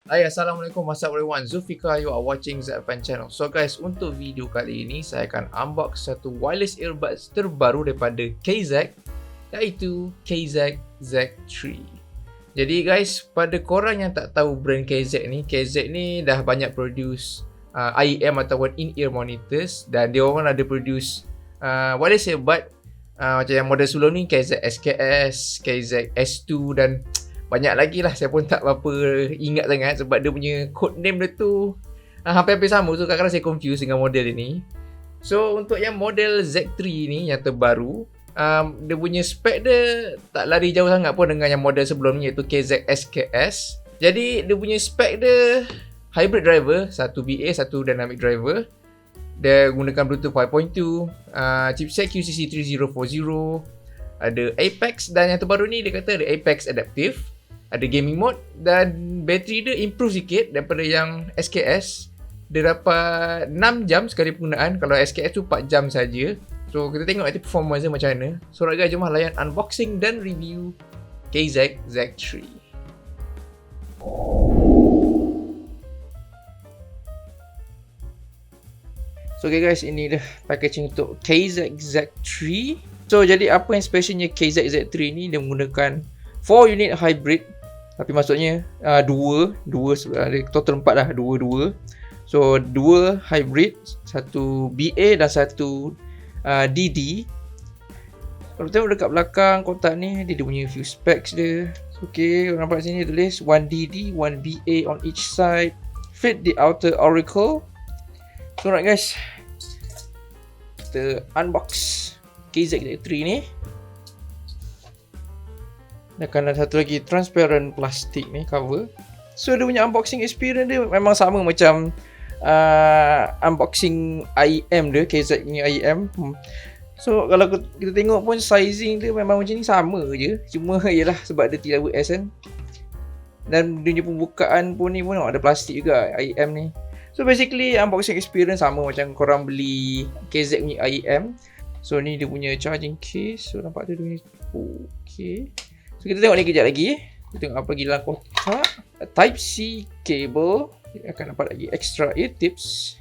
Hai, Assalamualaikum, what's up everyone, Zulfikar, you are watching Zapan channel. So guys, untuk video kali ini saya akan unbox satu wireless earbuds terbaru daripada KZ, iaitu KZ Z3. Jadi guys, pada korang yang tak tahu brand KZ ni dah banyak produce IEM ataupun in-ear monitors, dan dia orang ada produce wireless earbud macam yang model sebelum ni, KZ SKS, KZ S2 dan banyak lagi lah. Saya pun tak berapa ingat sangat sebab dia punya code name dia tu hampir-hampir sama. So kadang-kadang saya confuse dengan model ini. So untuk yang model Z3 ni yang terbaru, dia punya spek dia tak lari jauh sangat pun dengan yang model sebelum ni, iaitu KZ SKS. Jadi dia punya spek dia hybrid driver, satu BA, satu dynamic driver. Dia gunakan Bluetooth 5.2, chipset QCC 3040, ada Apex, dan yang terbaru ni dia kata ada Apex Adaptive, ada gaming mode, dan bateri dia improve sikit daripada yang SKS. Dia dapat 6 jam sekali penggunaan, kalau SKS tu 4 jam saja. So kita tengok nanti performance dia macam mana. So right guys, jom layan unboxing dan review KZ Z3. So okay guys, ini dah packaging untuk KZ Z3. So jadi apa yang specialnya KZ Z3 ni, dia menggunakan 4 unit hybrid. Tapi maksudnya dua total 4 lah, dua. So 2 hybrid, satu BA dan satu DD. Kalau tengok dekat belakang kotak ni, dia punya few specs dia. Okay, nampak sini tulis 1 DD, 1 BA on each side. Fit the outer auricle. So alright guys, kita unbox KZ Z3 ni. Dan ada satu lagi transparent plastik ni cover. So dia punya unboxing experience dia memang sama macam unboxing IEM dia, KZ ni IEM. So kalau kita tengok pun sizing dia memang macam ni, sama je. Cuma ialah sebab dia tidak US kan. Dan dia punya pembukaan pun ni pun ada plastik juga IEM ni. So basically unboxing experience sama macam korang beli KZ ni IEM. So ni dia punya charging case. So nampak tu dia punya, okay. So kita tengok ni kejap lagi. Kita tengok apa lagi dalam kotak. Type C cable. Kita akan dapat lagi extra ear tips.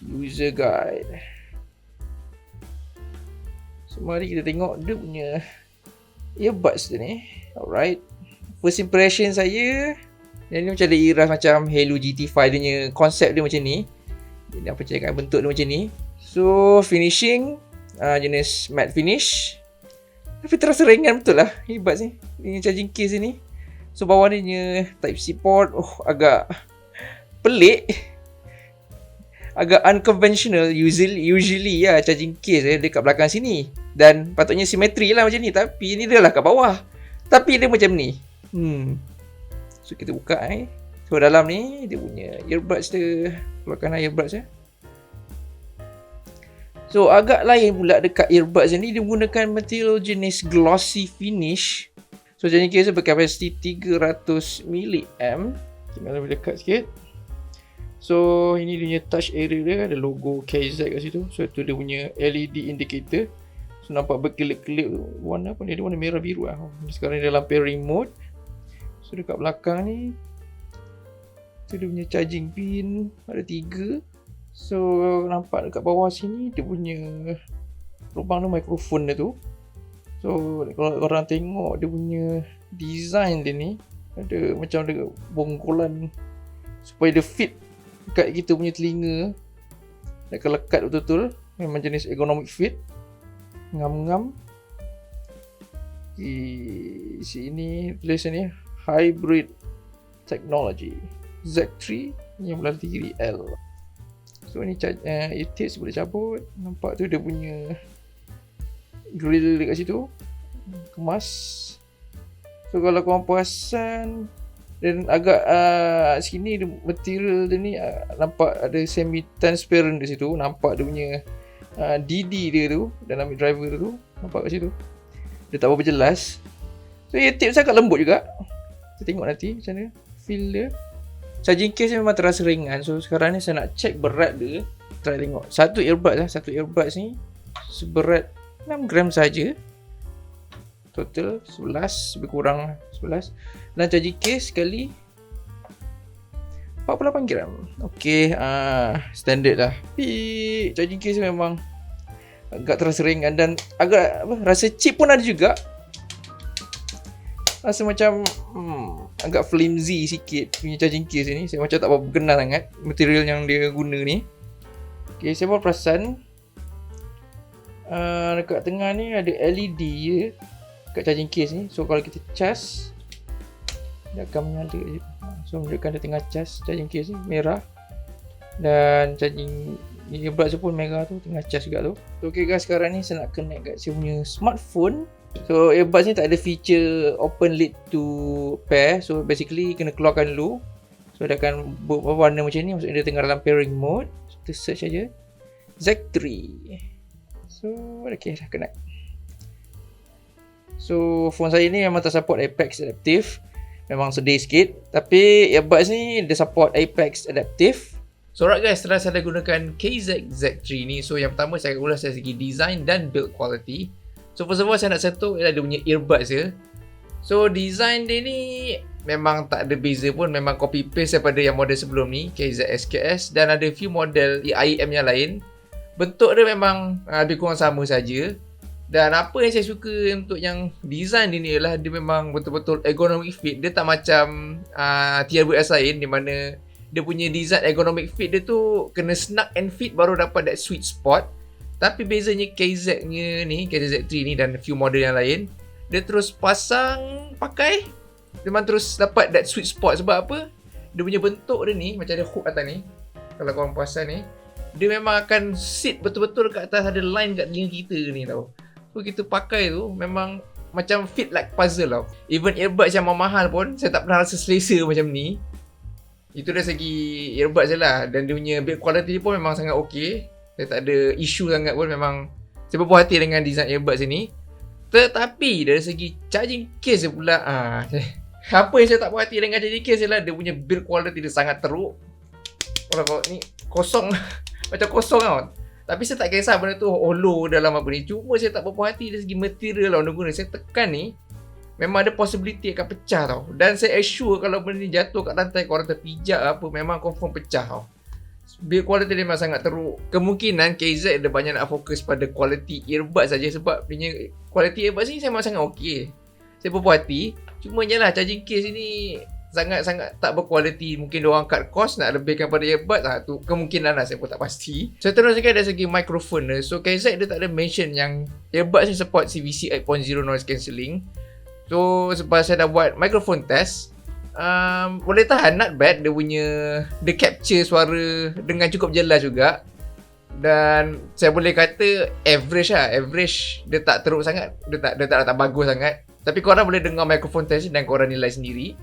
User guide. So mari kita tengok dia punya earbuds dia ni. Alright. First impression saya, dia ni macam ada iras macam Hello GT5 dia punya konsep dia macam ni. Dia apa cakap, bentuk dia macam ni. So finishing jenis matte finish. Tapi terasa ringan betul lah earbuds ni. Ini charging case ni. So bawah ni punya type C port, agak pelik. Agak unconventional. Usually ya charging case dekat belakang sini. Dan patutnya simetri lah macam ni. Tapi ni dia lah kat bawah. Tapi dia macam ni. So kita buka So dalam ni dia punya earbuds dia. Keluarkan earbuds dia. So agak lain pula dekat earbuds ni, dia menggunakan material jenis glossy finish. So jenis case berkapasiti 300 mAh. Kita lebih dekat sikit. So ini dia punya touch area dia, ada logo KZ kat situ. So tu dia punya LED indicator. So nampak berkelip-kelip warna apa ni, dia warna merah biru lah. Sekarang dia dalam pairing mode. So dekat belakang ni, tu dia punya charging pin, ada 3. So nampak dekat bawah sini dia punya lubang tu, mikrofon dia tu. So kalau korang tengok dia punya design dia ni, ada macam ada bongkolan supaya dia fit dekat kita punya telinga. Dekat lekat betul-betul. Memang jenis ergonomic fit. Ngam-ngam. Di sini tulisan ni hybrid technology Z3 yang belah kiri L. So ni tips boleh cabut. Nampak tu dia punya grill dekat situ, kemas. So kalau korang perasan, dan agak sini dia, material dia ni nampak ada semi transparent di situ. Nampak dia punya DD dia tu, dynamic driver tu, nampak kat situ. Dia tak berapa jelas. So tips agak lembut juga. Kita tengok nanti macam mana feel dia. Charging case memang terasa ringan. So sekarang ni saya nak check berat dia. Try tengok. Satu earbuds ni seberat 6 gram saja. Total 11, lebih kurang 11. Dan charging case sekali 48 gram. Okay, standard lah. Tapi charging case memang agak terasa ringan dan agak rasa cheap pun ada juga. Rasa macam agak flimsy sikit punya charging case ni. Saya macam tak berapa kenal sangat material yang dia guna ni. Okay, saya baru perasan dekat tengah ni ada LED je kat charging case ni. So kalau kita cas, dia akan menyala je. So menunjukkan dia tengah cas charging case ni merah. Dan charging earbuds tu pun merah tu, tengah cas juga tu. So okay guys, sekarang ni saya nak connect kat saya punya smartphone. So earbuds ni tak ada feature open lid to pair. So basically kena keluarkan dulu. So dia akan berwarna macam ni, maksudnya dia tengah dalam pairing mode. So kita search aja Z3. So okay, dah connect. So phone saya ni memang tak support Apex Adaptive. Memang sedih sikit. Tapi earbuds ni dia support Apex Adaptive. So alright guys, setelah saya gunakan KZ Z3 ni, so yang pertama saya akan ulas dari segi design dan build quality. So first of all saya nak sentuh ialah dia punya earbuds je. So design dia ni memang tak ada beza pun, memang copy paste daripada yang model sebelum ni, KZ SKS, dan ada few model IEM yang lain. Bentuk dia memang lebih kurang sama saja. Dan apa yang saya suka untuk yang design dia ni ialah dia memang betul-betul ergonomic fit. Dia tak macam earbuds lain di mana dia punya design ergonomic fit dia tu kena snug and fit baru dapat that sweet spot. Tapi bezanya KZ-nya ni, KZ3 ni dan few model yang lain, dia terus pasang pakai, memang terus dapat that sweet spot. Sebab apa? Dia punya bentuk dia ni macam ada hook atas ni. Kalau korang pasang ni, dia memang akan sit betul-betul kat atas, ada line kat telinga kita ni tau. So kita pakai tu memang macam fit like puzzle tau. Even earbuds yang mahal pun saya tak pernah rasa selesa macam ni. Itu dari segi earbuds je lah. Dan dia punya build quality pun memang sangat ok. Saya tak ada isu sangat pun. Memang saya berpuas hati dengan design earbuds ni. Tetapi dari segi charging case pula, apa yang saya tak puas hati dengan charging case ialah dia punya build quality dia sangat teruk. Kalau ni kosong macam kosong tau. Tapi saya tak kisah benda tu hollow dalam apa ni. Cuma saya tak berpuas hati dari segi material lah orang guna. Saya tekan ni, memang ada possibility akan pecah tau. Dan saya assure kalau benda ni jatuh kat lantai, korang terpijak apa, memang confirm pecah tau. Build quality dia memang sangat teruk. Kemungkinan KZ ada banyak nak fokus pada quality earbuds saja. Sebab punya quality earbuds ni saya memang sangat ok. Saya berpuas hati. Cuma je lah charging case ni sangat-sangat tak berkualiti. Mungkin diorang cut cost nak lebihkan pada earbuds tu kemungkinan lah, saya pun tak pasti. So teruskan dari segi microphone dia. So KZ dia tak ada mention yang earbuds ni support CVC 8.0 noise cancelling. So sebab saya dah buat microphone test, boleh tahan, not bad. Dia capture suara dengan cukup jelas juga. Dan saya boleh kata average lah. Average dia tak teruk sangat. Dia tak bagus sangat. Tapi korang boleh dengar microphone test dan korang nilai sendiri.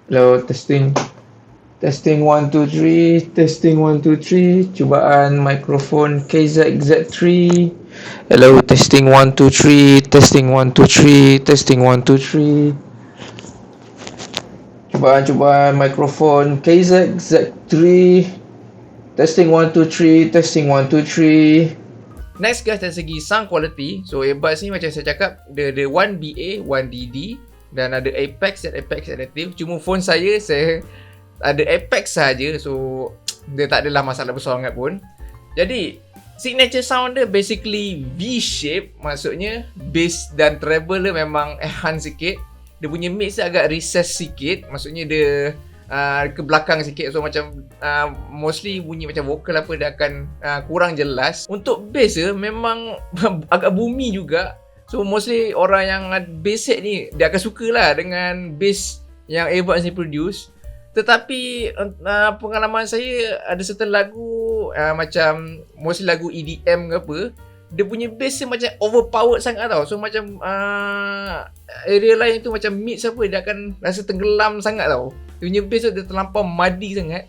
Hello, testing 1 2 3, testing 1 2 3, cubaan mikrofon KZ Z3. Hello, testing 1 2 3, testing 1 2 3, testing 1 2 3, cubaan mikrofon KZ Z3, testing 1 2 3, testing 1 2 3. Next guys, dari segi sound quality, so earbuds ni macam saya cakap, dia ada 1BA, 1DD dan ada Apex dan Apex Adaptive. Cuma phone saya ada Apex saja, so dia tak adalah masalah besar sangat pun. Jadi signature sound dia basically V-shape, maksudnya bass dan treble dia memang enhance sikit. Dia punya mix dia agak recess sikit, maksudnya dia ke belakang sikit. So macam mostly bunyi macam vokal apa dia akan kurang jelas. Untuk bass dia memang agak boomy juga. So mostly orang yang bass set ni dia akan suka lah dengan bass yang earbuds ni produce. Tetapi pengalaman saya ada certain lagu macam mostly lagu EDM ke apa, dia punya bass dia macam overpowered sangat tau. So macam area lain tu macam mix apa, dia akan rasa tenggelam sangat tau. Dia punya bass tu dia terlampau muddy sangat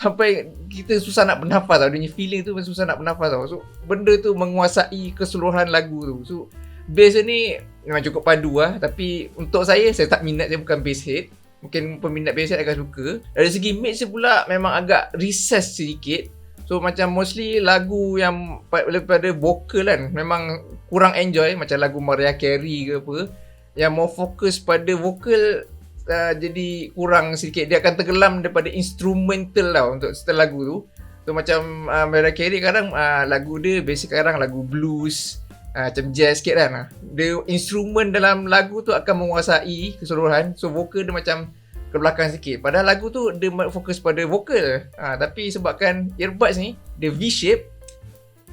sampai kita susah nak bernafas tau. Dia punya feeling tu susah nak bernafas tau. So benda tu menguasai keseluruhan lagu tu. So bass ni memang cukup padu lah. Tapi untuk saya tak minat. Saya bukan bass head. Mungkin peminat bass head akan suka. Dari segi mix dia pula memang agak recess sedikit. So macam mostly lagu yang daripada vokal kan, memang kurang enjoy. Macam lagu Mariah Carey ke apa, yang more fokus pada vokal, jadi kurang sedikit. Dia akan tenggelam daripada instrumental tau untuk setel lagu tu. So macam Mariah Carey kadang lagu dia basic kadang lagu blues, macam jazz sikit kan. Dia instrumen dalam lagu tu akan menguasai keseluruhan. So vokal dia macam ke belakang sikit. Padahal lagu tu dia fokus pada vokal. Tapi sebabkan earbuds ni dia V-shape,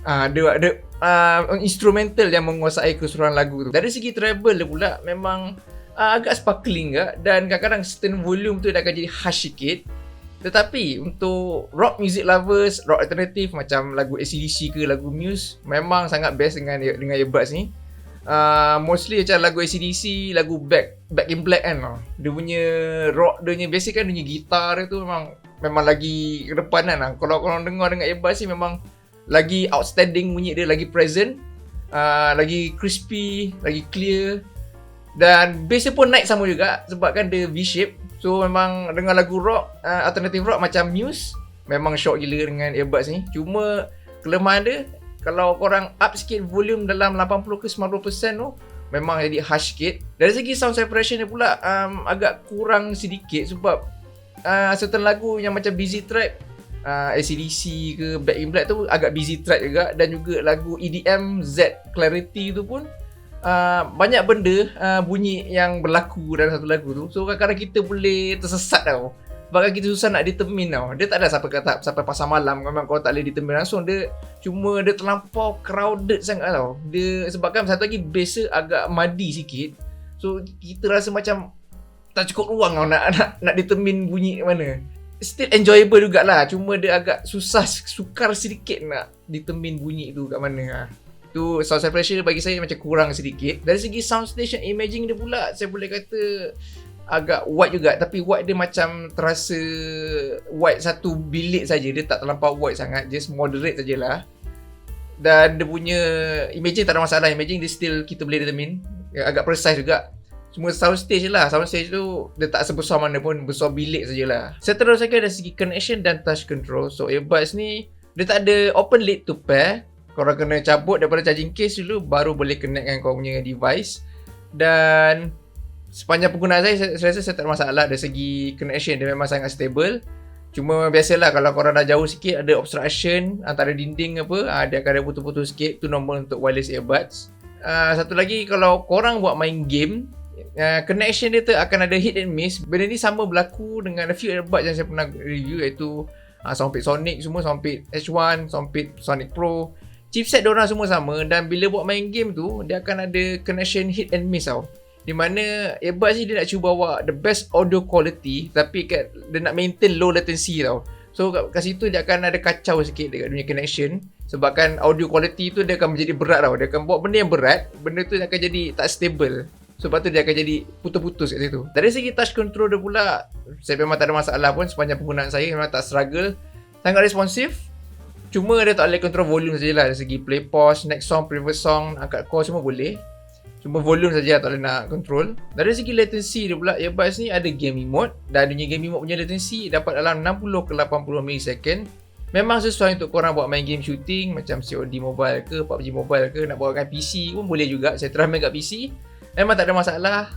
dia ada instrumental yang menguasai keseluruhan lagu tu. Dari segi treble dia pula memang agak sparkling ke, dan kadang-kadang certain volume tu dia akan jadi harsh sikit. Tetapi untuk rock music lovers, rock alternatif macam lagu AC/DC ke lagu Muse, memang sangat best dengan earbuds ni. Mostly macam lagu AC/DC, lagu Back in Black kan. Dia punya rock, dia punya basic kan, dia punya gitar dia tu memang lagi ke depan kan. Kalau korang dengar dengan earbuds ni memang lagi outstanding bunyi dia, lagi present, lagi crispy, lagi clear. Dan bass dia pun naik sama juga sebab kan dia V-shape. So memang dengar lagu rock, alternative rock macam Muse, memang shock gila dengan earbuds ni. Cuma kelemahan dia, kalau korang up sikit volume dalam 80 ke 90% tu, memang jadi harsh sikit. Dari segi sound separation dia pula agak kurang sedikit sebab certain lagu yang macam busy track, AC/DC ke Back in Black tu agak busy track juga. Dan juga lagu EDM Z Clarity tu pun banyak benda bunyi yang berlaku dalam satu lagu tu. So kadang-kadang kita boleh tersesat tau, sebab kita susah nak determine tau. Dia tak ada sampai pasar malam, memang kau tak boleh determine langsung. Dia cuma dia terlampau crowded sangat tau. Dia sebabkan satu lagi bass agak muddy sikit. So kita rasa macam tak cukup ruang tau nak determine bunyi mana. Still enjoyable jugalah, cuma dia agak sukar sedikit nak determine bunyi tu kat mana. Tu sound separation bagi saya macam kurang sedikit. Dari segi sound station imaging dia pula, saya boleh kata agak wide juga, tapi wide dia macam terasa wide satu bilik saja. Dia tak terlampau wide sangat, just moderate sajalah. Dan dia punya imaging tak ada masalah, imaging dia still kita boleh determine, agak precise juga. Cuma sound stage lah, sound stage tu dia tak sebesar mana pun, besar bilik sajalah. Seterusnya dari segi connection dan touch control. So earbuds ni dia tak ada open lid to pair. Korang kena cabut daripada charging case dulu baru boleh connect dengan kau punya device. Dan sepanjang penggunaan saya rasa saya tak ada masalah dari segi connection, dia memang sangat stable. Cuma biasalah kalau korang dah jauh sikit ada obstruction antara dinding apa, dia akan ada putus-putus sikit. Tu normal untuk wireless earbuds. Satu lagi, kalau korang buat main game, connection dia tu akan ada hit and miss. Benda ni sama berlaku dengan a few earbuds yang saya pernah review, iaitu Soundpad Sonic semua, Soundpad H1, Soundpad Sonic Pro. Chipset diorang semua sama, dan bila buat main game tu dia akan ada connection hit and miss tau. Di mana earbuds ni dia nak cuba bawa the best audio quality, tapi dia nak maintain low latency tau. So kat situ dia akan ada kacau sikit dekat dunia connection. Sebabkan audio quality tu dia akan menjadi berat tau. Dia akan buat benda yang berat, benda tu akan jadi tak stable. Sebab tu dia akan jadi putus-putus kat situ. Dari segi touch control dia pula, saya memang tak ada masalah pun. Sepanjang penggunaan saya memang tak struggle, sangat responsif. Cuma dia tak boleh control volume sajalah. Dari segi play pause, next song, previous song, angkat call semua boleh. Cuma volume saja tak boleh nak control. Dari segi latency dia pula, earbuds ni ada gaming mode. Dan dunia gaming mode punya latency dapat dalam 60 ke 80 millisecond. Memang sesuai untuk korang buat main game shooting macam COD mobile ke, PUBG mobile ke. Nak bawa kat PC pun boleh juga. Saya try main kat PC, memang tak ada masalah.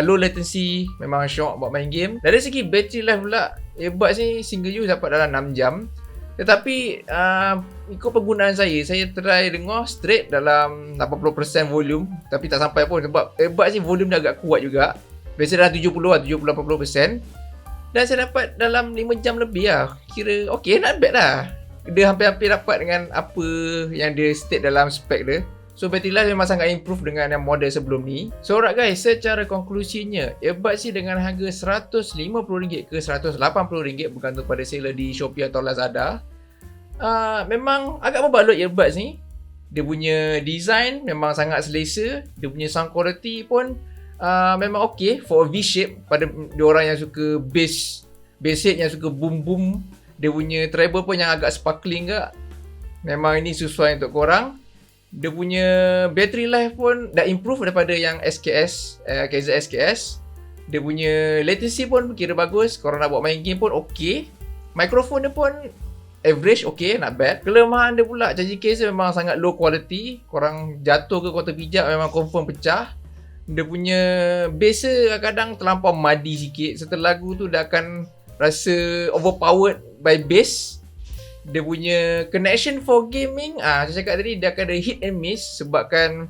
Low latency, memang syok buat main game. Dari segi battery life pula, earbuds ni single use dapat dalam 6 jam. Tetapi ikut penggunaan saya try dengar straight dalam 80% volume, tapi tak sampai pun sebab earbuds ni volume dia agak kuat juga. Biasa dah 70-80%. Dan saya dapat dalam 5 jam lebih lah. Kira okay, not bad lah. Dia hampir-hampir dapat dengan apa yang dia state dalam spek dia. So battery life memang sangat improve dengan yang model sebelum ni. So alright guys, secara konklusinya, earbuds ni dengan harga RM150 ke RM180 bergantung pada seller di Shopee atau Lazada, memang agak berbaloi earbuds ni. Dia punya design memang sangat selesa. Dia punya sound quality pun memang okay for a V-shape. Pada diorang yang suka bass head, yang suka boom-boom. Dia punya treble pun yang agak sparkling ke, memang ini sesuai untuk korang. Dia punya battery life pun dah improve daripada yang SKS, KZ SKS. Dia punya latency pun kira bagus. Korang nak buat main game pun okay. Mikrofon dia pun average, okay, not bad. Kelemahan dia pula, charging case dia memang sangat low quality. Korang jatuh ke korang terpijak memang confirm pecah. dia punya bass kadang-kadang terlampau muddy sikit. Satu lagu tu dah akan rasa overpowered by bass. Dia punya connection for gaming, saya cakap tadi dia akan ada hit and miss sebabkan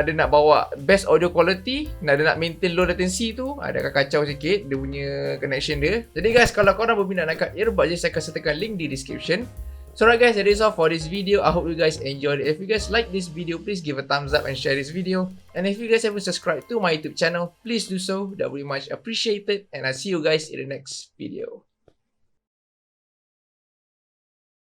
dia nak bawa best audio quality, dia nak maintain low latency tu, dia akan kacau sikit dia punya connection dia. Jadi guys, kalau korang berminat nak kat earbuds, saya akan sertakan link di description. So alright guys, that is all for this video. I hope you guys enjoyed it. If you guys like this video, please give a thumbs up and share this video. And if you guys haven't subscribed to my YouTube channel, please do so. That would be much appreciated. And I'll see you guys in the next video.